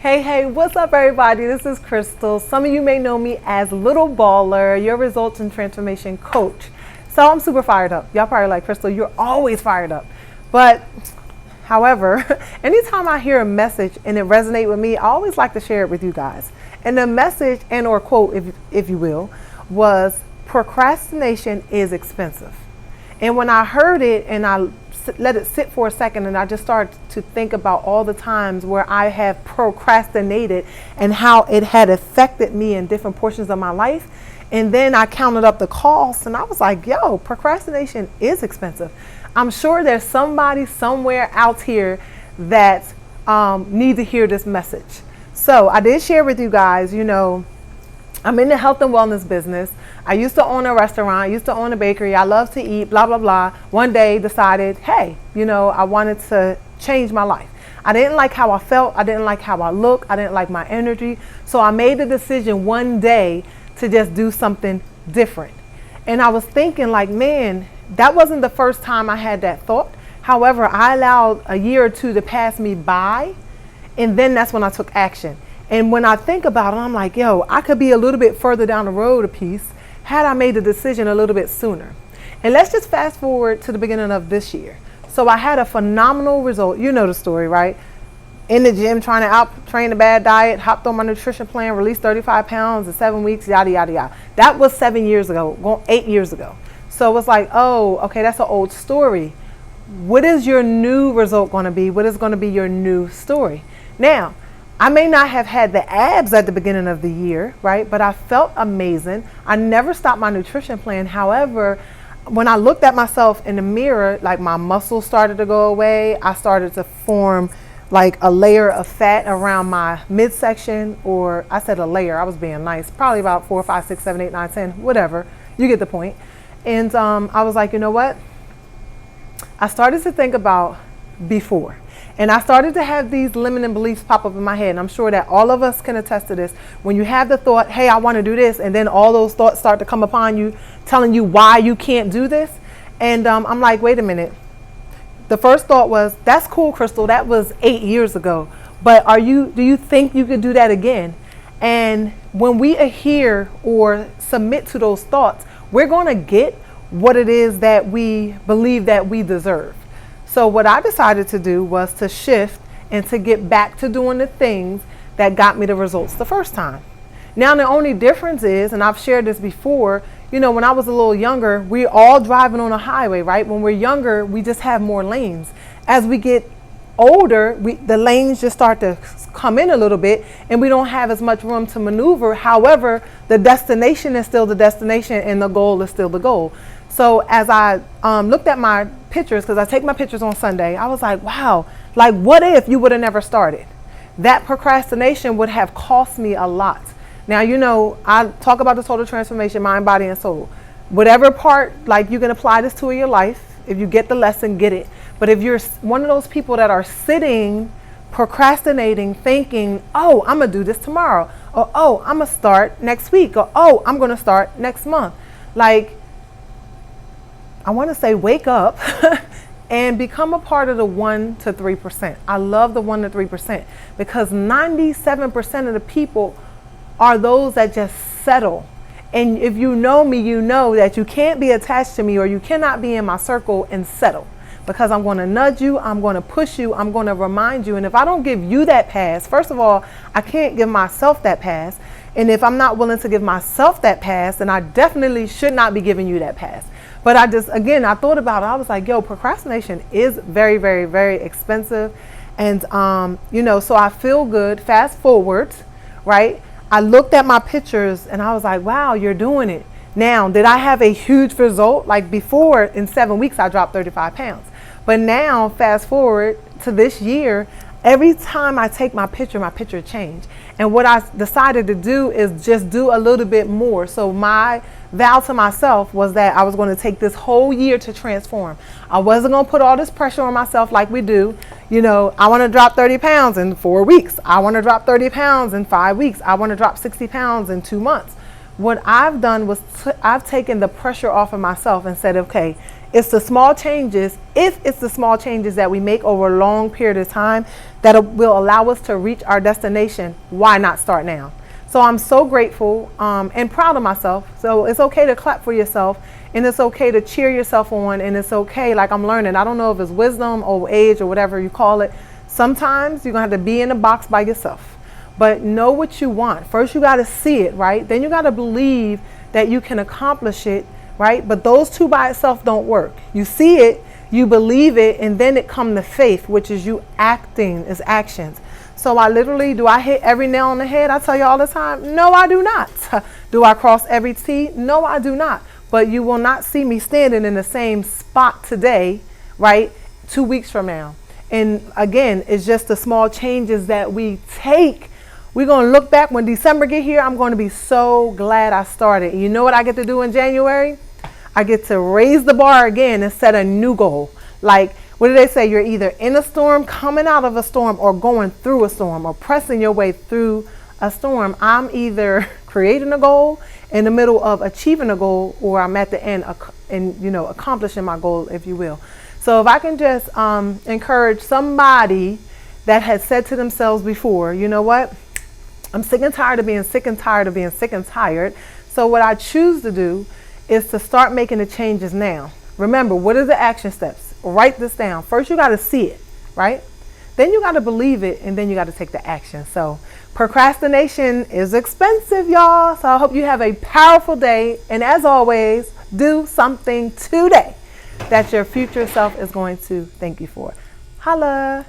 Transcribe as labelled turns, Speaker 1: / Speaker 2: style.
Speaker 1: Hey, what's up everybody? This is Crystal. Some of you may know me as Lil Baller, your results and transformation coach. So I'm super fired up. Y'all probably like, Crystal, you're always fired up. But however, anytime I hear a message and it resonates with me, I always like to share it with you guys. And the message and or quote, if you will, was procrastination is expensive. And when I heard it and I let it sit for a second and I just started to think about all the times where I have procrastinated and how it had affected me in different portions of my life. And then I counted up the costs and I was like, yo, procrastination is expensive. I'm sure there's somebody somewhere out here that need to hear this message. So I did share with you guys, I'm in the health and wellness business. I used to own a restaurant. I used to own a bakery. I love to eat, blah, blah, blah. One day decided, hey, I wanted to change my life. I didn't like how I felt. I didn't like how I looked. I didn't like my energy. So I made the decision one day to just do something different. And I was thinking like, man, that wasn't the first time I had that thought. However, I allowed a year or two to pass me by. And then that's when I took action. And when I think about it, I'm like, yo, I could be a little bit further down the road a piece had I made the decision a little bit sooner. And let's just fast forward to the beginning of this year. So I had a phenomenal result. You know the story, right? In the gym, trying to out-train a bad diet, hopped on my nutrition plan, released 35 pounds in 7 weeks, yada, yada, yada. That was 7 years ago, 8 years ago. So it was like, oh, okay, that's an old story. What is your new result going to be? What is going to be your new story? Now, I may not have had the abs at the beginning of the year, right? But I felt amazing. I never stopped my nutrition plan. However, when I looked at myself in the mirror, like my muscles started to go away. I started to form like a layer of fat around my midsection, or I said a layer, I was being nice, probably about 4, 5, 6, 7, 8, 9, 10, whatever. You get the point. And I was like, you know what? I started to think about before. And I started to have these limiting beliefs pop up in my head. And I'm sure that all of us can attest to this. When you have the thought, hey, I want to do this, and then all those thoughts start to come upon you, telling you why you can't do this. And I'm like, wait a minute. The first thought was, that's cool, Crystal. That was 8 years ago. But do you think you could do that again? And when we adhere or submit to those thoughts, we're going to get what it is that we believe that we deserve. So what I decided to do was to shift and to get back to doing the things that got me the results the first time. Now, the only difference is, and I've shared this before, when I was a little younger, we all driving on a highway, right? When we're younger, we just have more lanes. As we get older, the lanes just start to come in a little bit and we don't have as much room to maneuver. However, the destination is still the destination and the goal is still the goal. So as I looked at my pictures, because I take my pictures on Sunday, I was like, wow, like what if you would have never started? That procrastination would have cost me a lot. Now, I talk about the total transformation, mind, body, and soul. Whatever part, like you can apply this to in your life. If you get the lesson, get it. But if you're one of those people that are sitting, procrastinating, thinking, oh, I'm going to do this tomorrow. Or, oh, I'm going to start next week. Or, oh, I'm going to start next month. Like, I want to say wake up and become a part of the 1 to 3%. I love the 1 to 3% because 97% of the people are those that just settle. And if you know me, you know that you can't be attached to me or you cannot be in my circle and settle, because I'm going to nudge you, I'm going to push you, I'm going to remind you. And if I don't give you that pass, first of all, I can't give myself that pass. And if I'm not willing to give myself that pass, then I definitely should not be giving you that pass. But I thought about it. I was like, yo, procrastination is very, very, very expensive. And, so I feel good. Fast forward, right? I looked at my pictures and I was like, wow, you're doing it. Now, did I have a huge result? Like before, in 7 weeks, I dropped 35 pounds. But now, fast forward to this year, every time I take my picture changed. And what I decided to do is just do a little bit more. So my vow to myself was that I was going to take this whole year to transform. I wasn't going to put all this pressure on myself like we do. I want to drop 30 pounds in 4 weeks. I want to drop 30 pounds in 5 weeks. I want to drop 60 pounds in 2 months. What I've done was I've taken the pressure off of myself and said, okay, It's the small changes, if it's the small changes that we make over a long period of time that will allow us to reach our destination, why not start now? So I'm so grateful and proud of myself. So it's okay to clap for yourself, and it's okay to cheer yourself on, and it's okay, like I'm learning. I don't know if it's wisdom, old age, or whatever you call it. Sometimes you're going to have to be in a box by yourself. But know what you want. First, you got to see it, right? Then you got to believe that you can accomplish it, right? But those two by itself don't work. You see it, you believe it, and then it comes to faith, which is you acting, is actions. So do I hit every nail on the head? I tell you all the time, no, I do not. Do I cross every T? No, I do not. But you will not see me standing in the same spot today, right? 2 weeks from now. And again, it's just the small changes that we take. We're going to look back when December get here. I'm going to be so glad I started. You know what I get to do in January? I get to raise the bar again and set a new goal. Like, what do they say? You're either in a storm, coming out of a storm, or going through a storm, or pressing your way through a storm. I'm either creating a goal, in the middle of achieving a goal, or I'm at the end and accomplishing my goal, if you will. So if I can just encourage somebody that has said to themselves before, you know what? I'm sick and tired of being sick and tired of being sick and tired. So what I choose to do is to start making the changes now. Remember, what are the action steps? Write this down. First, you got to see it, right? Then you got to believe it, and then you got to take the action. So procrastination is expensive, y'all. So I hope you have a powerful day. And as always, do something today that your future self is going to thank you for. Holla.